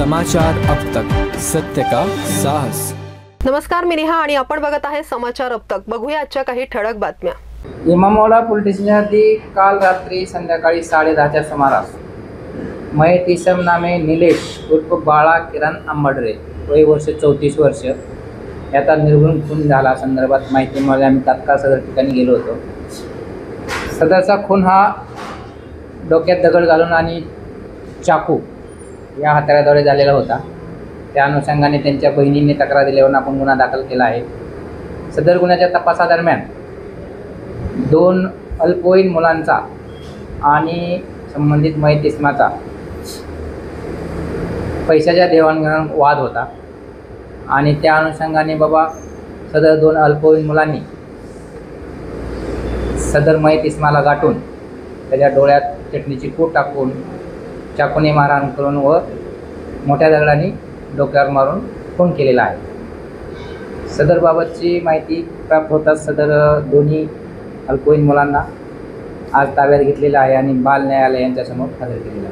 समाचार अब तक, सत्य का साहस। नमस्कार, मी नेहा आणि आपण बघत आहे समाचार अब तक। बघूया आजच्या काही ठळक बातम्या। इमामवाडा पोलीस स्टेशनमध्ये काल रात्री संध्याकाळी 10:30च्या सुमारास मयत इसम नामे निलेश उर्फ बाळा किरण आंबडरे, वय वर्ष 34 वर्ष, याचा निर्घृण खून झाला संदर्भात माहिती मिळाली। आम्ही तात्काळ सदर ठिकाणी गेलो होतो। सदरचा खून हा डोक्यात दगड घालून आणि चाकू या हत्याराद्वारे झालेला होता। त्या अनुषंगाने त्यांच्या बहिणीने तक्रार दिल्यावर आपण गुन्हा दाखल केला आहे। सदर गुन्ह्याच्या तपासादरम्यान 2 अल्पवयीन मुलांचा आणि संबंधित मयत इसमाचा पैशाच्या देवाणघेवाण वाद होता आणि त्या अनुषंगाने सदर 2 अल्पवयीन मुलांनी सदर मयत इसमाला गाठून त्याच्या डोळ्यात चटणीची पूड टाकून चाकूने मारहाण करून व मोठ्या दगडाने डोक्यावर मारून खून केलेला आहे। सदर बाबतची माहिती प्राप्त होताच सदर दोन्ही अल्पवयीन मुलांना आज ताब्यात घेतलेलं आहे आणि बाल न्यायालय यांच्यासमोर हजर केलेलं आहे।